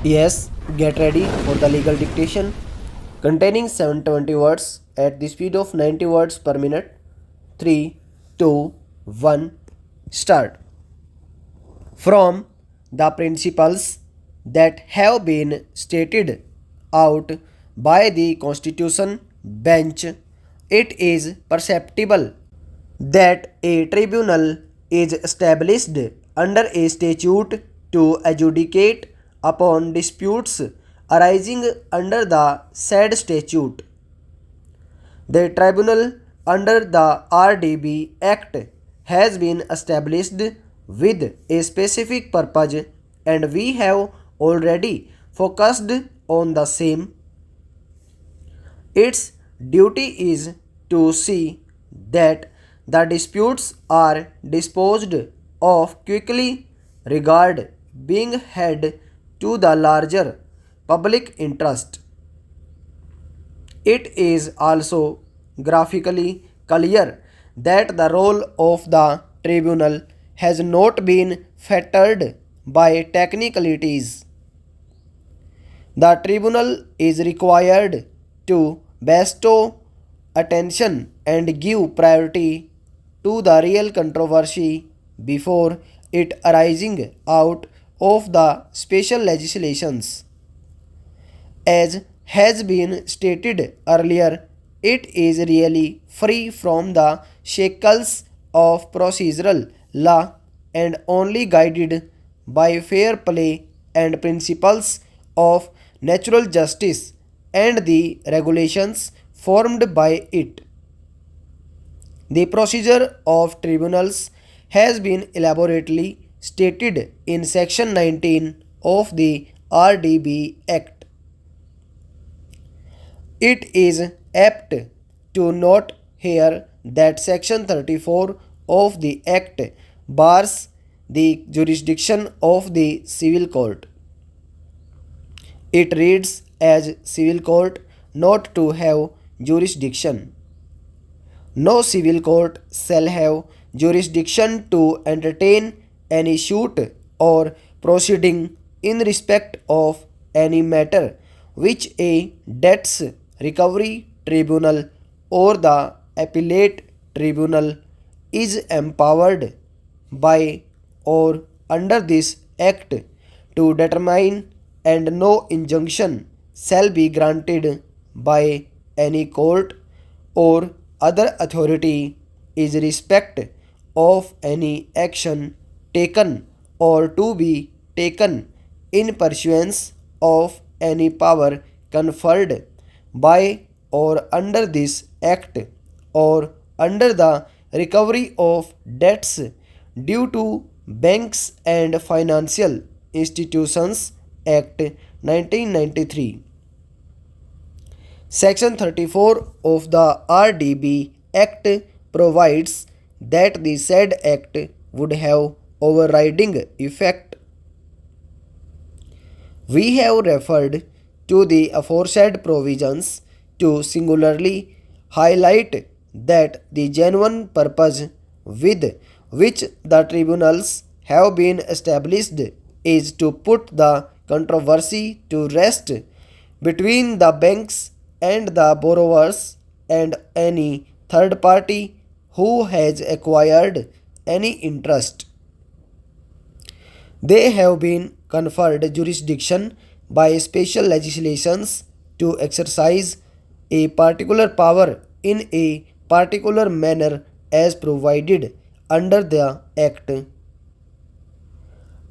Yes, get ready for the legal dictation containing 720 words at the speed of 90 words per minute. 3, 2, 1, start. From the principles that have been stated out by the Constitution bench, it is perceptible that a tribunal is established under a statute to adjudicate upon disputes arising under the said statute. The tribunal under the RDB Act has been established with a specific purpose, and we have already focused on the same. Its duty is to see that the disputes are disposed of quickly, regard being held to the larger public interest. It is also graphically clear that the role of the tribunal has not been fettered by technicalities. The tribunal is required to bestow attention and give priority to the real controversy before it arising out of the special legislations. As has been stated earlier, it is really free from the shackles of procedural law and only guided by fair play and principles of natural justice and the regulations formed by it. The procedure of tribunals has been elaborately stated in Section 19 of the RDB Act. It is apt to note here that Section 34 of the Act bars the jurisdiction of the civil court. It reads as civil court not to have jurisdiction. No civil court shall have jurisdiction to entertain any suit or proceeding in respect of any matter which a debts recovery tribunal or the appellate tribunal is empowered by or under this act to determine, and no injunction shall be granted by any court or other authority is respect of any action taken or to be taken in pursuance of any power conferred by or under this act or under the recovery of debts due to banks and financial institutions act 1993. Section 34 of the RDB Act provides that the said act would have overriding effect. We have referred to the aforesaid provisions to singularly highlight that the genuine purpose with which the tribunals have been established is to put the controversy to rest between the banks and the borrowers and any third party who has acquired any interest. They have been conferred jurisdiction by special legislations to exercise a particular power in a particular manner as provided under the Act.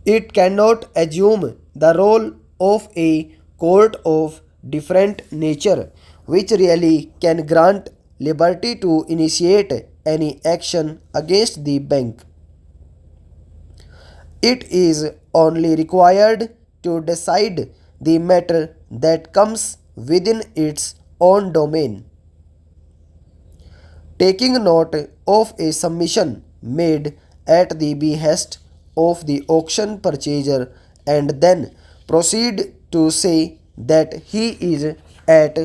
It cannot assume the role of a court of different nature, which really can grant liberty to initiate any action against the bank. It is only required to decide the matter that comes within its own domain. Taking note of a submission made at the behest of the auction purchaser and then proceed to say that he is at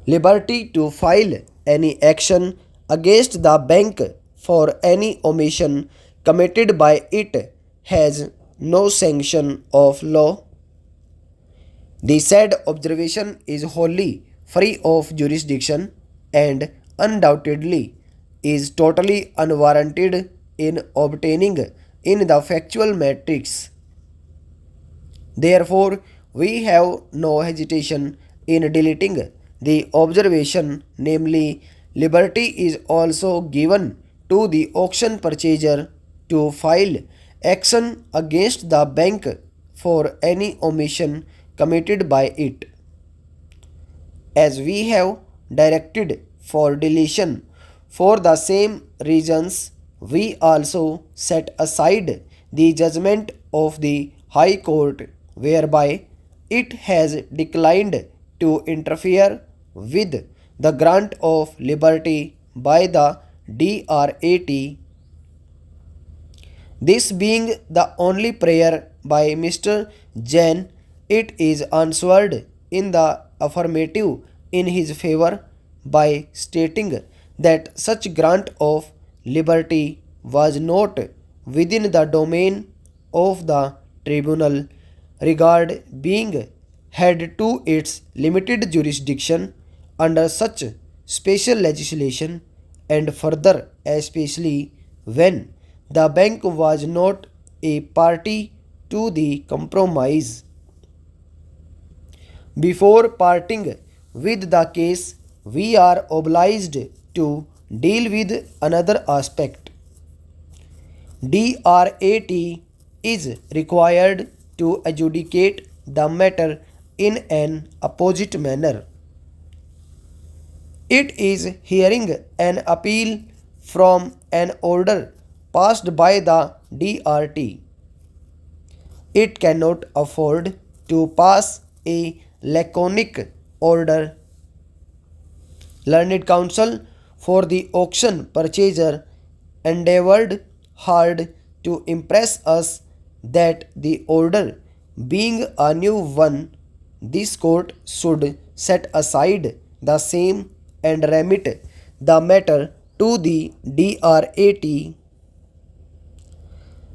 liberty to file any action against the bank for any omission committed by it has no sanction of law. The said observation is wholly free of jurisdiction and undoubtedly is totally unwarranted in obtaining in the factual matrix. Therefore, we have no hesitation in deleting the observation, namely, liberty is also given to the auction purchaser to file action against the bank for any omission committed by it. As we have directed for deletion for the same reasons, we also set aside the judgment of the High Court whereby it has declined to interfere with the grant of liberty by the DRAT. This being the only prayer by Mr. Jain, it is answered in the affirmative in his favor by stating that such grant of liberty was not within the domain of the tribunal, regard being had to its limited jurisdiction under such special legislation, and further especially when the bank was not a party to the compromise. Before parting with the case, we are obliged to deal with another aspect. DRAT is required to adjudicate the matter in an opposite manner. It is hearing an appeal from an order passed by the DRT. It cannot afford to pass a laconic order. Learned counsel for the auction purchaser endeavored hard to impress us that the order being a new one, this court should set aside the same and remit the matter to the DRAT.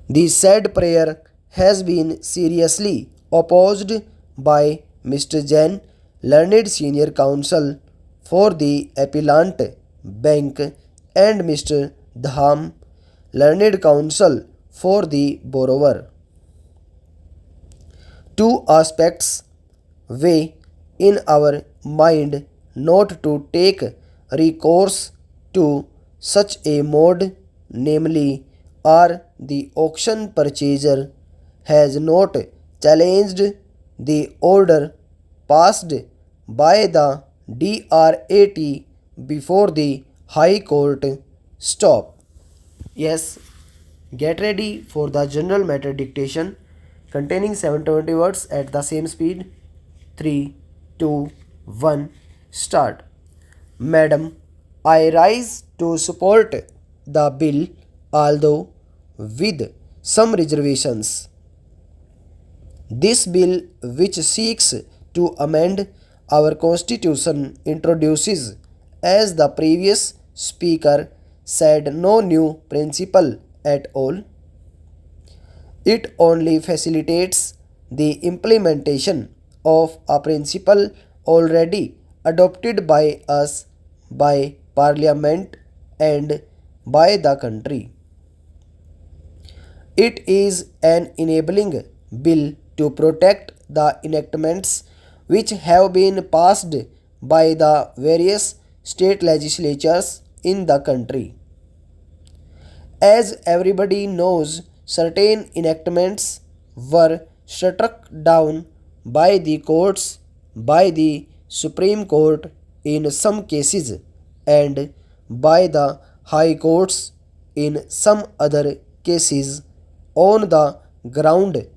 The said prayer has been seriously opposed by Mr. Jain, learned senior counsel for the appellant bank, and Mr. Dham, learned counsel for the borrower. Two aspects weigh in our mind not to take recourse to such a mode, namely, are the auction purchaser has not challenged the order passed by the DRAT before the High Court. Stop. Yes, get ready for the general matter dictation containing 720 words at the same speed. 3, 2, 1, start. Madam, I rise to support the bill, although with some reservations. This bill, which seeks to amend our constitution, introduces, as the previous speaker said, no new principle at all. It only facilitates the implementation of a principle already adopted by us, by Parliament, and by the country. It is an enabling bill to protect the enactments which have been passed by the various state legislatures in the country. As everybody knows, certain enactments were struck down by the courts, by the Supreme Court in some cases, and by the High Courts in some other cases, on the ground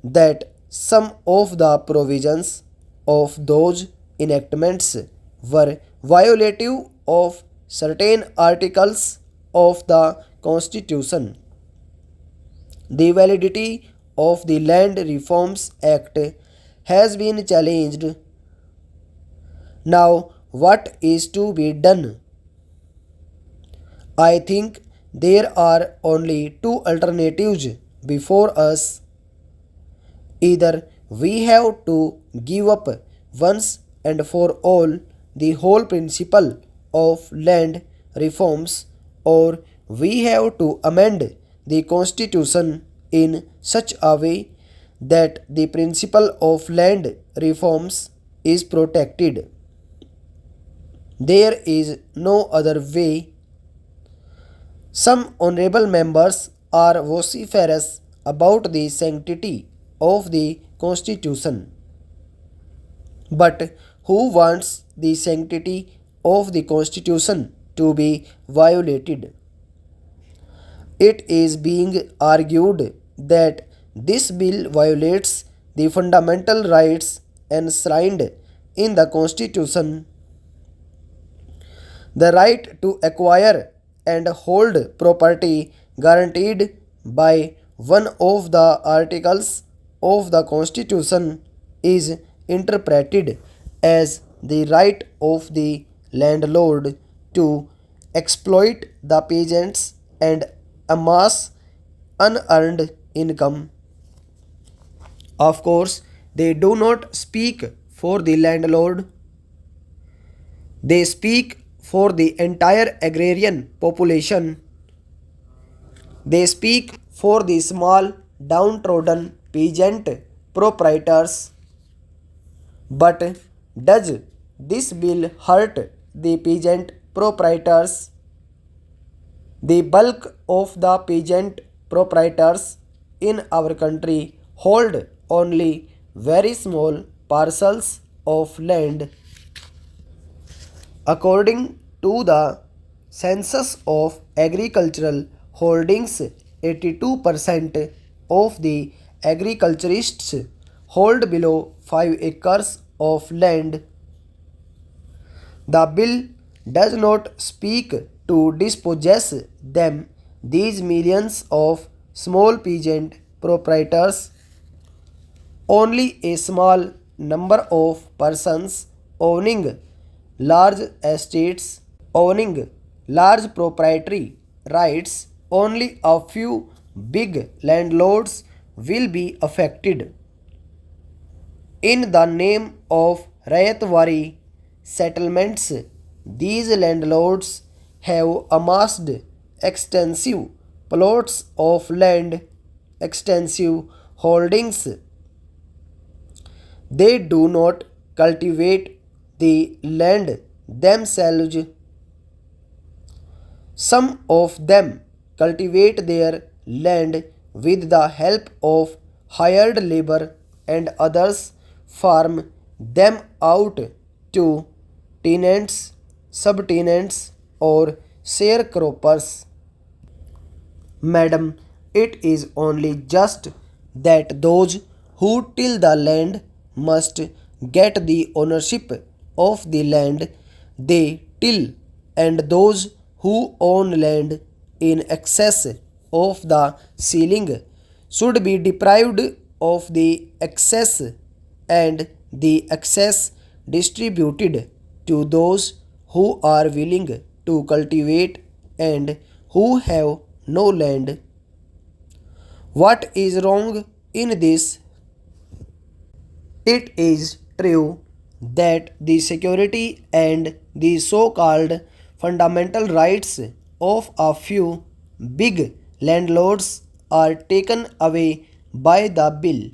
that some of the provisions of those enactments were violative of certain articles of the Constitution. The validity of the Land Reforms Act has been challenged. Now, what is to be done? I think there are only two alternatives before us. Either we have to give up once and for all the whole principle of land reforms, or we have to amend the constitution in such a way that the principle of land reforms is protected. There is no other way. Some honorable members are vociferous about the sanctity of the Constitution. But who wants the sanctity of the Constitution to be violated? It is being argued that this bill violates the fundamental rights enshrined in the Constitution. The right to acquire and hold property guaranteed by one of the articles of the Constitution is interpreted as the right of the landlord to exploit the peasants and amass unearned income. Of course, they do not speak for the landlord, they speak for the entire agrarian population. They speak for the small, downtrodden peasant proprietors. But does this bill hurt the peasant proprietors? The bulk of the peasant proprietors in our country hold only very small parcels of land. According to the census of agricultural holdings, 82% of the agriculturists hold below 5 acres of land. The bill does not speak to dispossess them, these millions of small peasant proprietors. Only a small number of persons owning large estates, owning large proprietary rights, only a few big landlords will be affected. In the name of Rayatwari settlements, these landlords have amassed extensive plots of land, extensive holdings. They do not cultivate the land themselves. Some of them cultivate their land with the help of hired labor, and others farm them out to tenants, subtenants, or sharecroppers. Madam, it is only just that those who till the land must get the ownership of the land they till, and those who own land in excess of the ceiling should be deprived of the excess, and the excess distributed to those who are willing to cultivate and who have no land. What is wrong in this? It is true that the security and the so called fundamental rights of a few big landlords are taken away by the bill.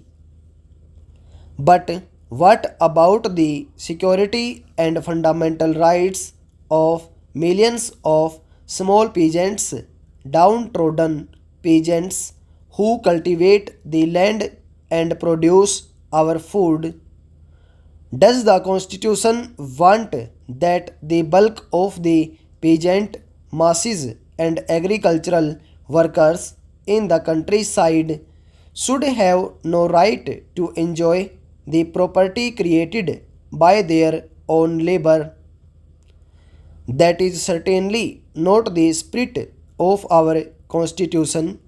But what about the security and fundamental rights of millions of small peasants, downtrodden peasants who cultivate the land and produce our food? Does the Constitution want that the bulk of the peasant masses and agricultural workers in the countryside should have no right to enjoy the property created by their own labor? That is certainly not the spirit of our Constitution.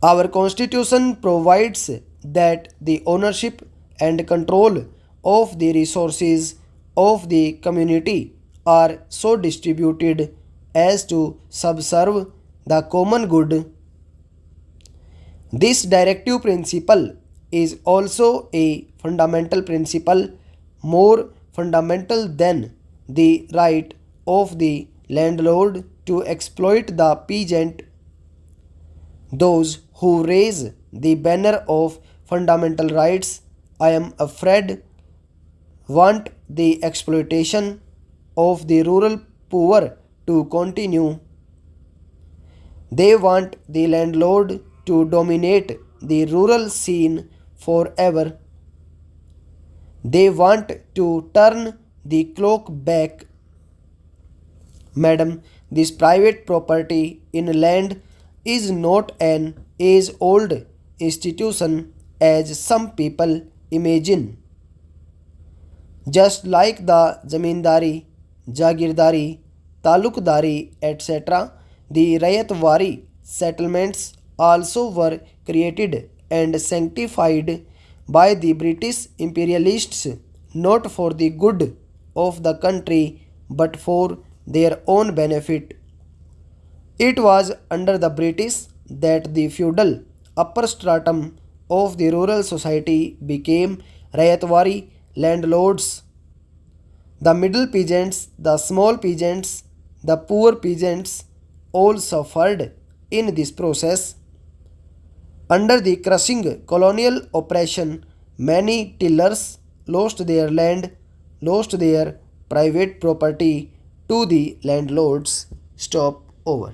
Our Constitution provides that the ownership and control of the resources of the community are so distributed as to subserve the common good. This directive principle is also a fundamental principle, more fundamental than the right of the landlord to exploit the peasant. Those who raise the banner of fundamental rights, I am afraid, want the exploitation of the rural poor to continue. They want the landlord to dominate the rural scene forever. They want to turn the clock back. Madam, this private property in land is not an age-old institution as some people imagine. Just like the zamindari, jagirdari, talukdari, etc., the Rayatwari settlements also were created and sanctified by the British imperialists not for the good of the country but for their own benefit. It was under the British that the feudal upper stratum of the rural society became Rayatwari landlords. The middle peasants, the small peasants, the poor peasants all suffered in this process. Under the crushing colonial oppression, many tillers lost their land, lost their private property to the landlords. Stop over.